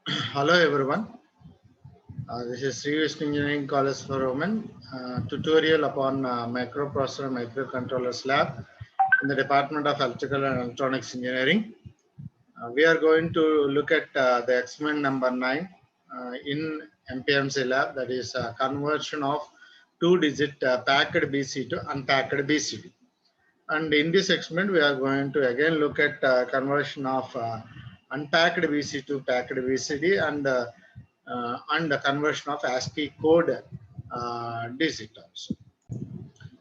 Hello everyone. This is Sri Vishnu Engineering College for Women tutorial upon microprocessor and microcontrollers lab in the Department of Electrical and Electronics Engineering. We are going to look at the experiment number 9 in MPMC lab, that is conversion of two-digit packed BC to unpacked BCD. And in this experiment, we are going to again look at conversion of unpacked BC to packed BCD and the conversion of ASCII code digit also.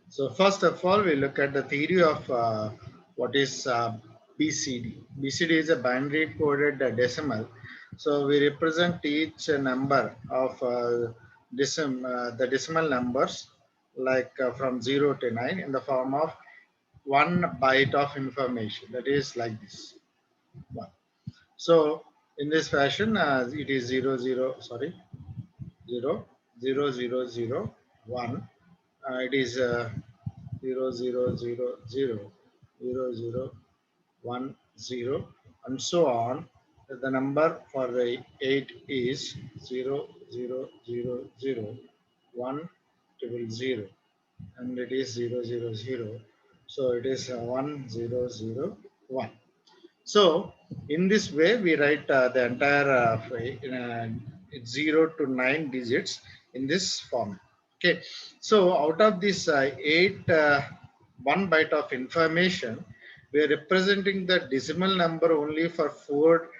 So first of all, we look at the theory of what is BCD. BCD is a binary coded decimal. So we represent each number of the decimal numbers like from 0 to 9 in the form of one byte of information, that is like this one. So in this fashion it is 0 0 0 0 1. It is 0 0 0 0 0 0 1 0 and so on. The number for the 8 is 0 0 0 0 1 triple 0, and it is 0 0 0. So it is 1 0 0 1. So in this way, we write the entire 0 to 9 digits in this form. Okay. So out of this 8 1 byte of information, we are representing the decimal number only for 4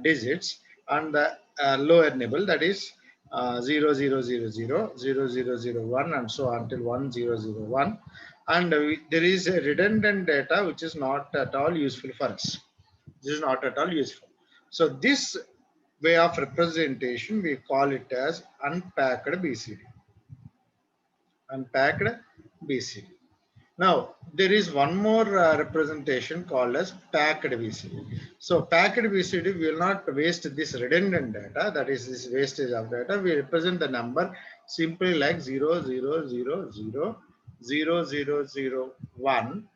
digits and the lower nibble, that is 0 0 0 0 0 0 0 1 and so on till 1 0 0 1. And there is a redundant data which is not at all useful for us. This is not at all useful. So this way of representation, we call it as unpacked BCD. Unpacked BCD. Now, there is one more representation called as packed BCD. So, packed BCD will not waste this redundant data, that is this wastage of data. We represent the number simply like 0, 0, 0, 0, 0, 0, 0, 1,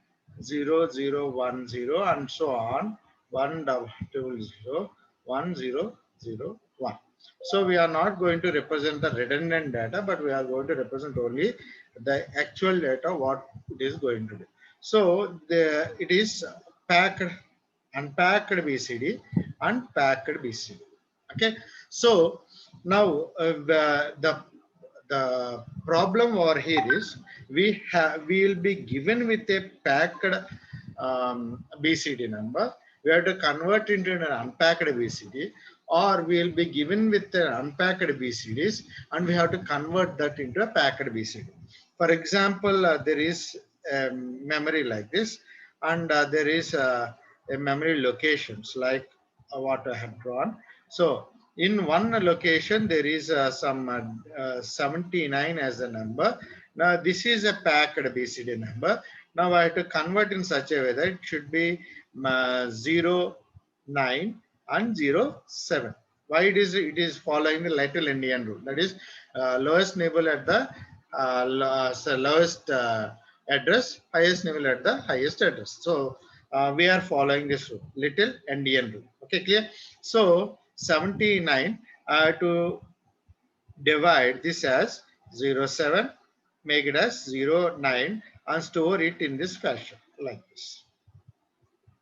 0, 0, 1, 0, and so on, 1, 0, 1, 0, 0, 1. So we are not going to represent the redundant data, but we are going to represent only the actual data, what it is going to do. So it is packed, unpacked BCD, unpacked BCD. Okay. So now the problem over here is we will be given with a packed BCD number. We have to convert into an unpacked BCD, or we will be given with an unpacked BCDs and we have to convert that into a packed BCD. For example, there is a memory like this, and there is a memory locations like what I have drawn. So in one location there is some 79 as a number. Now this is a packed BCD number. Now I have to convert in such a way that it should be 0 9 and 0 7. Why it is following the little Indian rule, that is lowest nibble at the lowest address, highest nibble at the highest address. So we are following this rule, little Indian rule. Okay, clear? So 79 to divide this as 07, make it as 09 and store it in this fashion like this.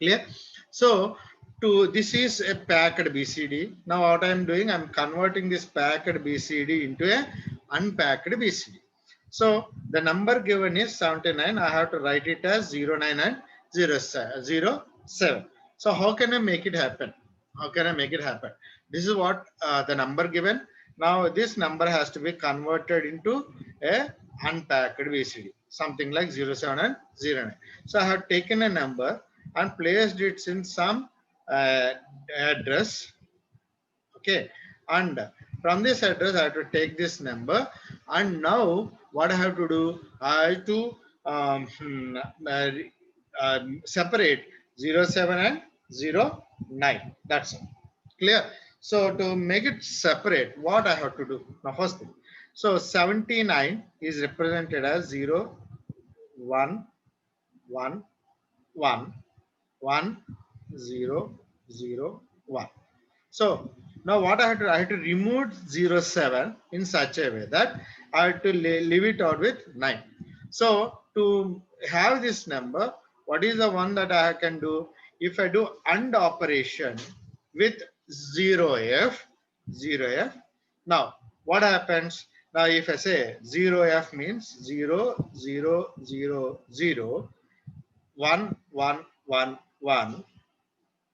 Clear? So to this is a packed BCD. Now what I am doing, I am converting this packed BCD into a unpacked BCD. So the number given is 79. I have to write it as 09 and 07. So how can I make it happen? How can I make it happen? This is what the number given. Now this number has to be converted into a unpacked BCD, something like 07 and 09. So I have taken a number and placed it in some uh, address. Okay, and from this address I have to take this number, and now what I have to do, I have to separate 07 and 09. That's all. Clear? So to make it separate, what I have to do now, first thing, so 79 is represented as 0 1 1 1 1 0 0 1. So Now what I had to remove 07 in such a way that I had to leave it out with 9. So to have this number, what is the one that I can do? If I do AND operation with 0f, 0f. Now what happens? Now if I say 0f means 0, 0, 0, 0, 1, 1, 1, 1,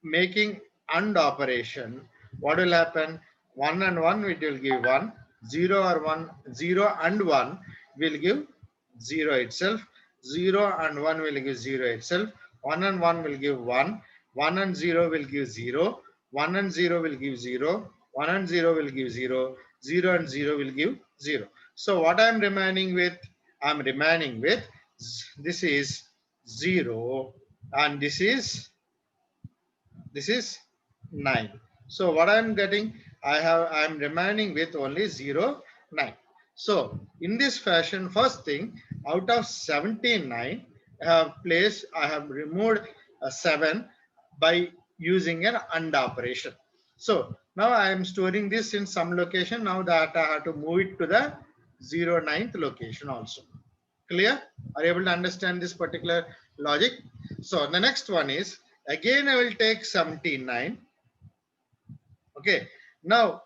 making AND operation, what will happen? 1 and 1 it will give 1, 0 or 1, 0 and 1 will give 0 itself, 0 and 1 will give 0 itself, 1 and 1 will give 1, 1 and 0 will give 0, 1 and 0 will give 0, 1 and 0 will give 0, 0 and 0 will give 0. So what I am remaining with? I am remaining with this is 0 and this is 9. So what I'm getting, I'm remaining with only 0, 9. So in this fashion, first thing, out of 79, I have removed a 7 by using an AND operation. So now I am storing this in some location. Now that I have to move it to the 09th location also. Clear? Are you able to understand this particular logic? So the next one is, again I will take 79. Okay. Now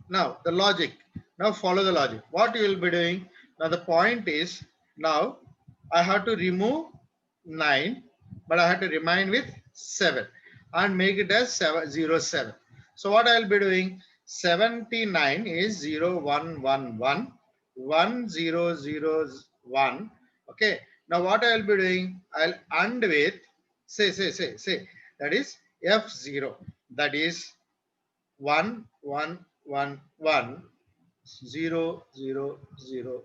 the logic. Now follow the logic. What you will be doing? Now the point is, now I have to remove 9, but I have to remain with 7 and make it as 07. So what I will be doing? 79 is 0111 1001. Okay. Now what I will be doing? I'll AND with say that is F0. That is 1 1 1 1 0 0 0.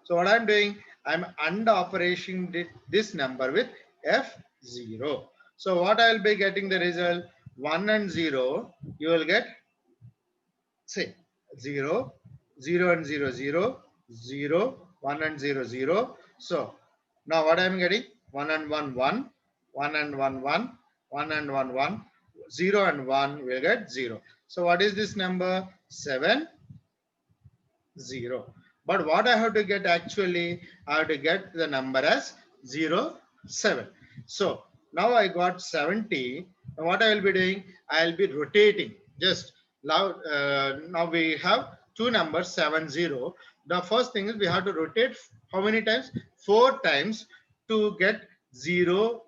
So what I'm doing, I'm AND operation this number with F0. So what I'll be getting the result 1 and 0, you will get say 0, 0 and 0, 0, 0, 1 and 0, 0. So now what I'm getting 1 and 1, 1, 1 and 1, 1, 1 and 1, 1, 0 and 1 will get 0. So what is this number? 7, 0. But what I have to get actually, I have to get the number as 0, 7. So now I got 70. Now what I will be doing, I will be rotating. Just now we have two numbers 7, 0. The first thing is we have to rotate how many times? 4 times to get 0,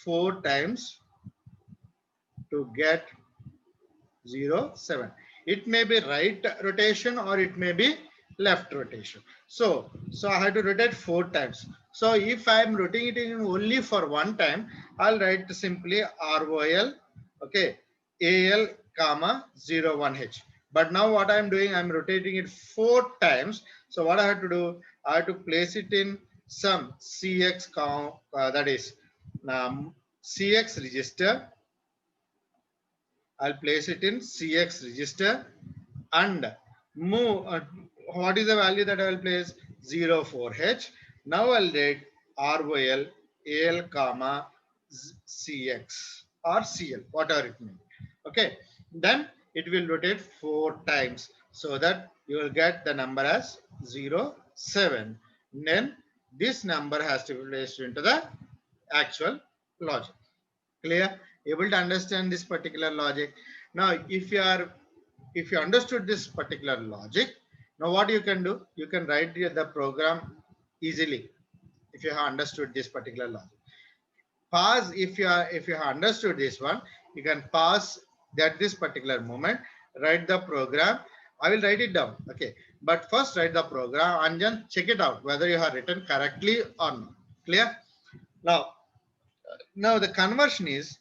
4 times to get 0, 7. It may be right rotation or it may be left rotation. So I have to rotate 4 times. So if I am rotating it only for one time, I'll write simply ROL, okay, AL comma 01H. But now what I'm doing, I'm rotating it 4 times. So what I have to do, I have to place it in some CX that is CX register. I'll place it in CX register and move. What is the value that I will place? 04H. Now I'll write ROL AL comma CX or CL, whatever it means. Okay. Then it will rotate 4 times so that you will get the number as 07. Then this number has to be placed into the actual logic. Clear? Able to understand this particular logic? Now if you understood this particular logic, now what you can do, you can write the program easily if you have understood this particular logic. Pause if you have understood this one, you can pause at this particular moment, write the program. I will write it down, okay, but first write the program and then check it out whether you have written correctly or not. Clear? Now the conversion is,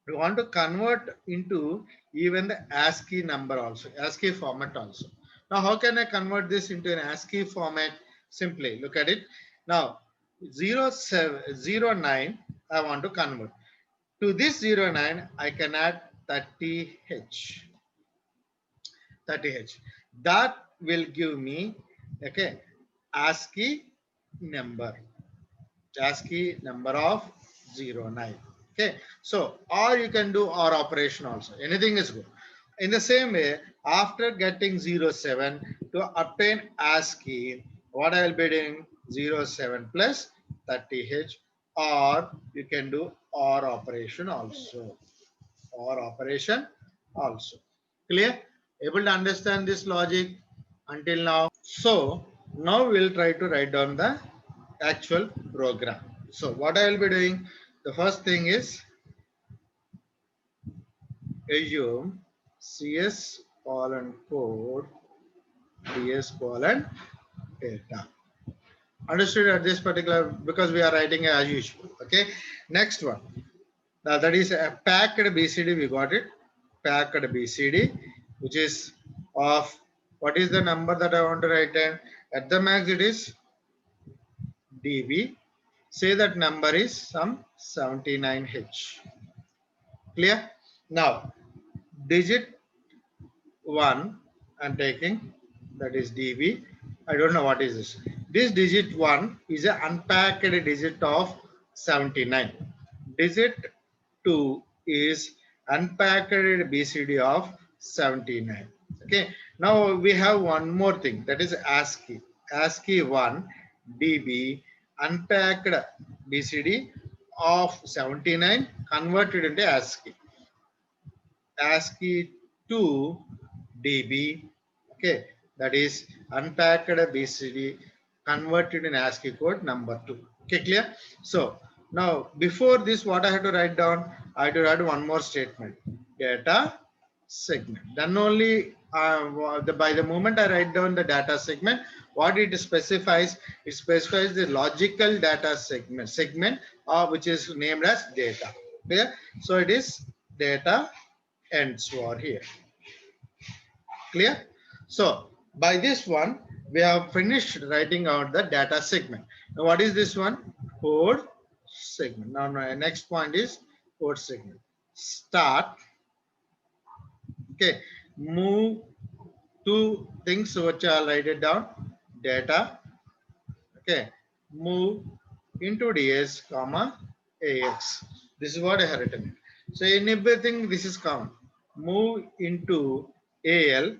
we want to convert into even the ASCII number also, ASCII format also. Now, how can I convert this into an ASCII format? Simply look at it. Now, 09, I want to convert. To this 09, I can add 30H. 30H. That will give me, okay, ASCII number. ASCII number of 09. Okay, so or you can do OR operation also. Anything is good. In the same way, after getting 07 to obtain ASCII, what I will be doing 07 plus 30H, or you can do OR operation also. OR operation also. Clear? Able to understand this logic until now? So now we'll try to write down the actual program. So what I will be doing, the first thing is assume CS colon code DS colon data. Understood at this particular, because we are writing as usual. Okay. Next one. Now that is a packed BCD. We got it. Packed BCD, which is of what is the number that I want to write in? At the max it is DB. Say that number is some 79H. Clear? Now digit 1 I'm taking, that is DB. I don't know what is this. This digit 1 is an unpacked digit of 79. Digit 2 is unpacked BCD of 79. Okay. Now we have one more thing, that is ASCII. ASCII 1 DB unpacked BCD of 79 converted into ASCII. ASCII 2 DB, okay, that is unpacked BCD converted in ASCII code number 2. Okay, clear? So now before this, what I have to write down? I have to write one more statement, data segment. Then only by the moment I write down the data segment, what it specifies the logical data segment which is named as data. Clear? So it is data ends over here. Clear? So by this one, we have finished writing out the data segment. Now what is this one? Code segment. Now my next point is code segment. Start. Okay. Move two things which I'll write it down. Data. Okay. Move into DS, comma AX. This is what I have written. So in everything this is common. Move into AL,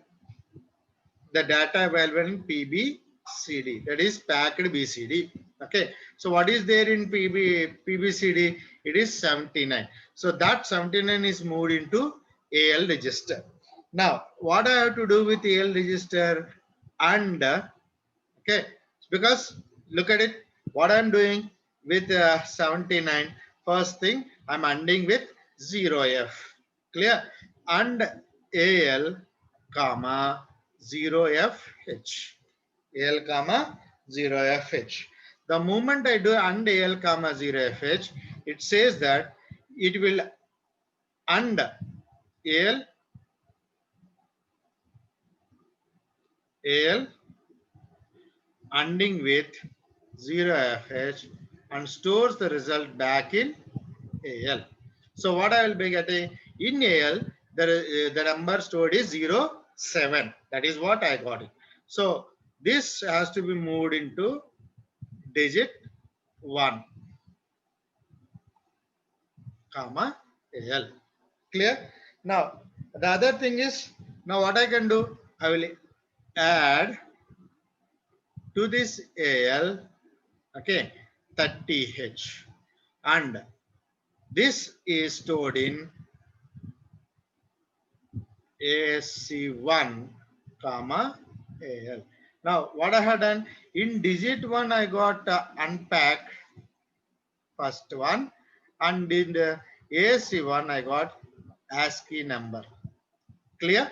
the data available in PBCD, that is packed BCD. Okay. So what is there in PBCD? It is 79. So that 79 is moved into AL register. Now what I have to do with AL register? And okay, because look at it, what I'm doing with 79, first thing I'm ending with 0F. Clear? And AL comma 0FH. AL comma 0FH. The moment I do and AL comma 0FH, it says that it will and AL ending with 0FH and stores the result back in AL. So what I will be getting in AL, the number stored is 07. That is what I got it. So this has to be moved into digit 1, comma AL. Clear? Now the other thing is, now what I can do, I will add to this AL, okay, 30H, and this is stored in ASC1, comma AL. Now what I have done, in digit 1 I got unpack first one, and in the ASC1 I got ASCII number. Clear?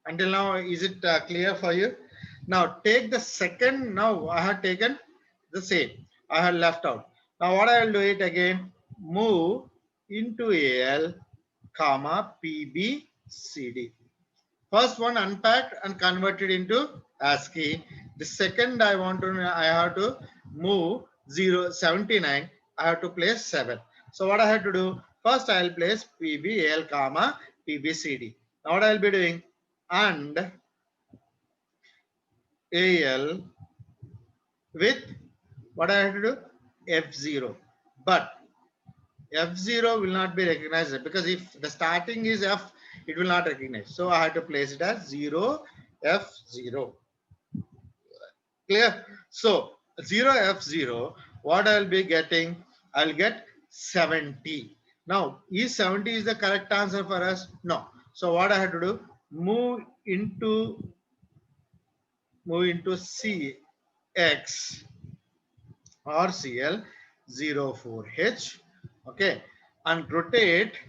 Until now, is it clear for you? Now take the second. Now I have taken the same. I have left out. Now what I will do it again. Move into AL, comma PBCD. First one unpacked and converted into ASCII. The second I have to move 079. I have to place 7. So what I have to do? First I will place PBAL, comma PBCD. Now what I will be doing? And AL with what I have to do? F0. But F0 will not be recognized because if the starting is F, it will not recognize. So I have to place it as 0F0. Clear? So 0F0, what I'll be getting? I'll get 70. Now, is 70 is the correct answer for us? No. So what I have to do? Move into CX or CL04H. Okay. And rotate,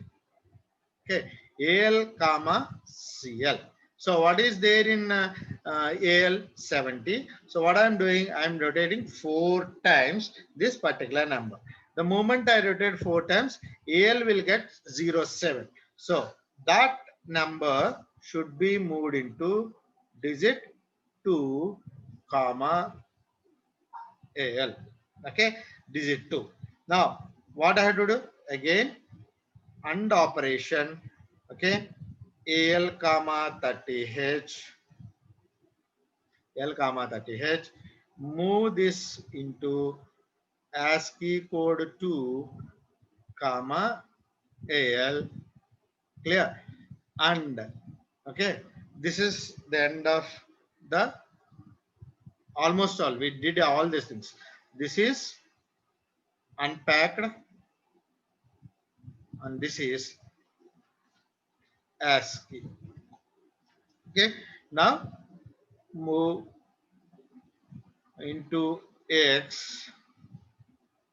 okay, AL comma CL. So what is there in AL 70? So what I'm doing, I'm rotating 4 times this particular number. The moment I rotate 4 times, AL will get 07. So that number should be moved into digit 2 comma AL. Okay, digit 2. Now what I have to do? Again, AND operation. Okay, AL comma 30H, L comma 30H, move this into ASCII code 2 comma AL. Clear? And okay, this is the end of the almost all. We did all these things. This is unpacked and this is ASCII. Okay, now move into X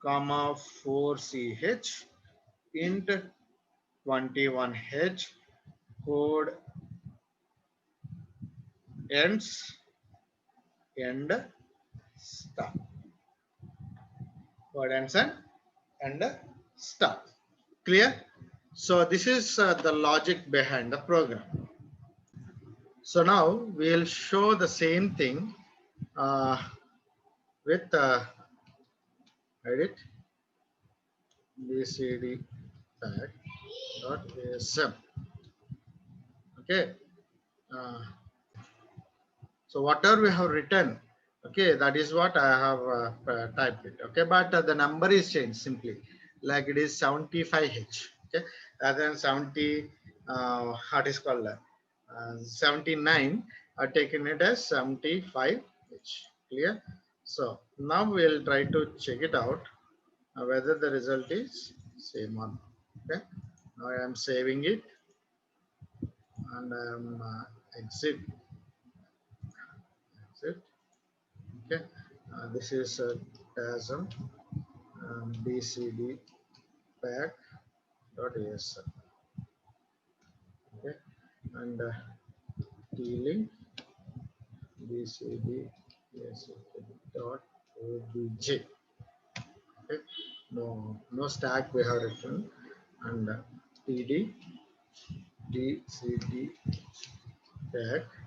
comma 4CH int 21H code ends end stop. Code ends and stop. Clear? So this is the logic behind the program. So now we'll show the same thing with edit bcd pack.asm. Okay. Uh, So whatever we have written, okay, that is what I have typed it. Okay, but the number is changed simply, like it is 75H. Okay, rather than 70, what is called 79. I've taken it as 75H. Clear? So now we'll try to check it out whether the result is same or not. Okay, now I am saving it and I am exit. Okay, this is TASM bcd pack.asm. Okay, and t-link bcd dot.obj. Okay, no stack we have written, and td bcd pack.exe.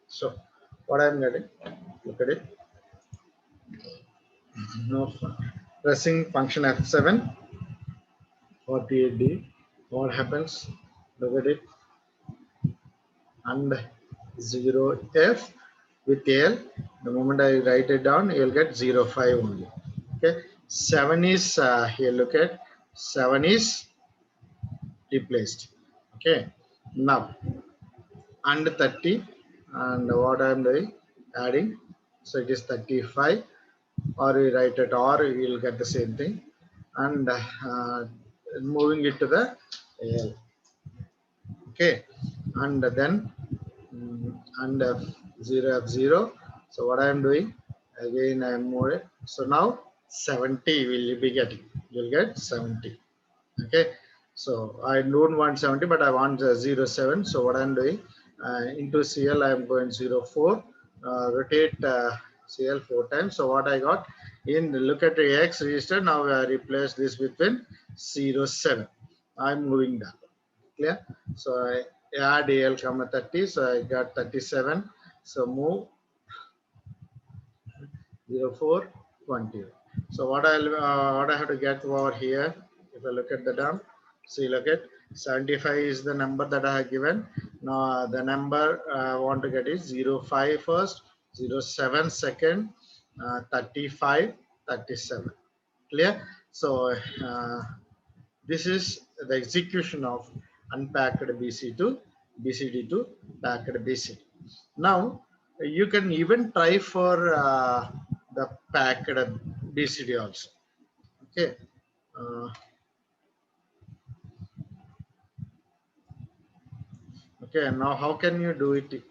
So what I'm getting, look at it. No pressing function F7 48D. What happens? Look at it. And 0F with L. The moment I write it down, you'll get 05 only. Okay. 7 is here. Look at 7 is replaced. Okay. Now and 30, and what I'm doing, adding. So it is 35, or you write it, or you will get the same thing, and moving it to the L. Okay, and then and 0F0. So what I am doing, again I am moving. So now 70 will be getting. You'll get 70. Okay, so I don't want 70, but I want 07. So what I'm doing, into CL I am going 04. Rotate CL 4 times. So what I got in, look at the X register. Now I replace this with 07. I'm moving that. Clear? So I add AL comma 30. So I got 37. So move 04 20. So what I have to get over here, if I look at the dump, see, look at 75 is the number that I have given. Now the number I want to get is 05 first, 07 second, 35, 37. Clear? So This is the execution of unpacked BCD to packed BCD. Now you can even try for the packed BCD also. Okay. Uh, okay. Now how can you do it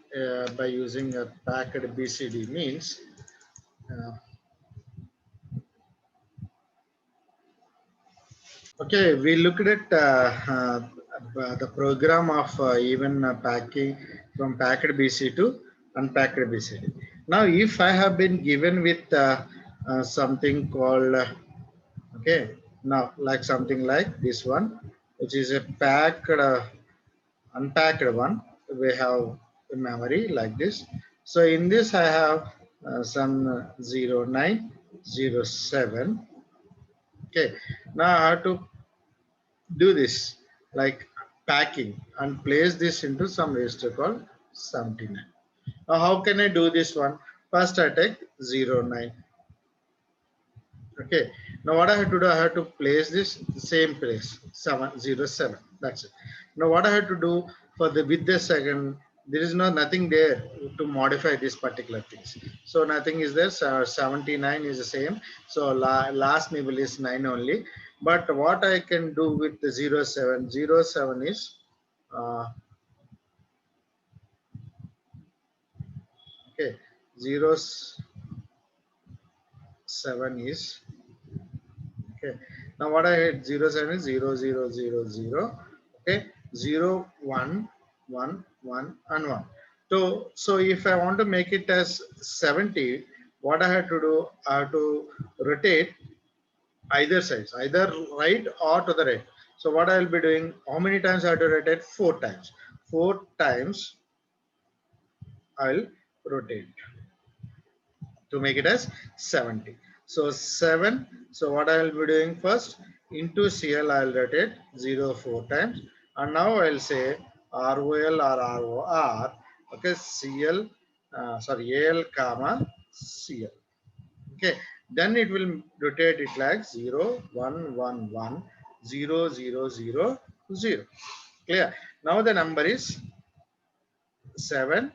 by using a packed BCD? Means uh, okay, we looked at the program of even packing from packed BC to unpacked BCD. Now, if I have been given with something called, okay, now like something like this one, which is a packed, unpacked one, we have a memory like this. So, in this, I have some 0907. Okay, now I have to do this like packing and place this into some register called 79. Now how can I do this one? First I take 09. Okay. Now what I have to do, I have to place this same place 707. That's it. Now what I have to do for the with the second, there is nothing there to modify this particular things. So nothing is there. So 79 is the same. So last nibble is 9 only. But what I can do with the 07, 07 is uh, okay, 07 is okay. Now what I had 07 is 0000. Okay, 0 1 1 1 and 1. So if I want to make it as 70, what I have to do, I have to rotate either sides, either right or to the right. So what I will be doing, how many times I have to rotate? 4 times. 4 times I will rotate to make it as 70. So 7. So what I will be doing first, into CL I will rotate 0 4 times, and now I will say ROL or ROR. Okay, CL, sorry, AL comma CL. Okay, then it will rotate it like 0 1 1 1 0 0 0 0. Clear? Now the number is 70.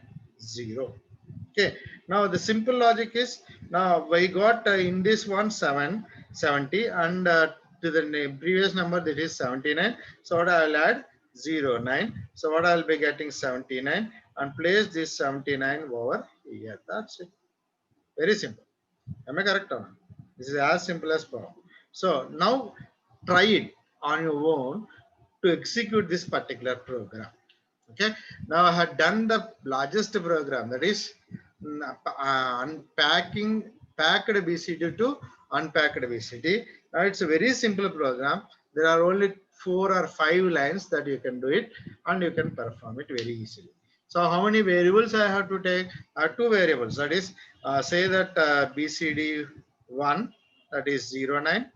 Okay, now the simple logic is, now we got in this one 70, and to the previous number, that is 79. So what I will add 09. So what I will be getting 79, and place this 79 over here. That's it. Very simple. Am I correct or not? This is as simple as possible. So now try it on your own to execute this particular program. Okay, now I have done the largest program, that is unpacking packed BCD to unpacked BCD. Now it's a very simple program. There are only 4 or 5 lines that you can do it, and you can perform it very easily. So how many variables I have to take? 2 variables. That is, say that BCD1, that is 09,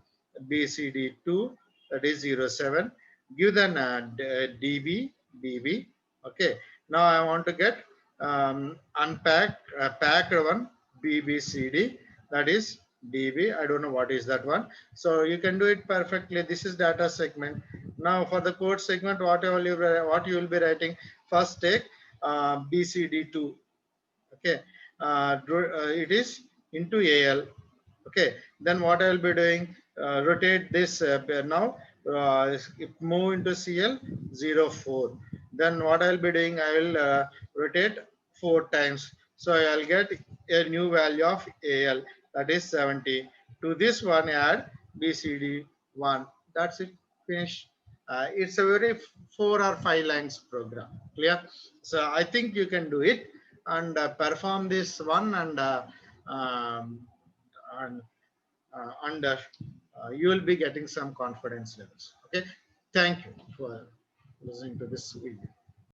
BCD2, that is 07. Give them DB. Okay. Now I want to get packed one BBCD, that is DB. I don't know what is that one. So you can do it perfectly. This is data segment. Now for the code segment, what you will be writing, first take BCD2. Okay, it is into AL. Okay, then what I will be doing, rotate this now, move into CL 04. Then what I'll be doing, I will rotate 4 times. So I'll get a new value of AL, that is 70. To this one, add BCD 1. That's it. Finish. It's a very 4 or 5 lines program. Clear? So I think you can do it and perform this one, um, and you will be getting some confidence levels. Okay. Thank you for listening to this video.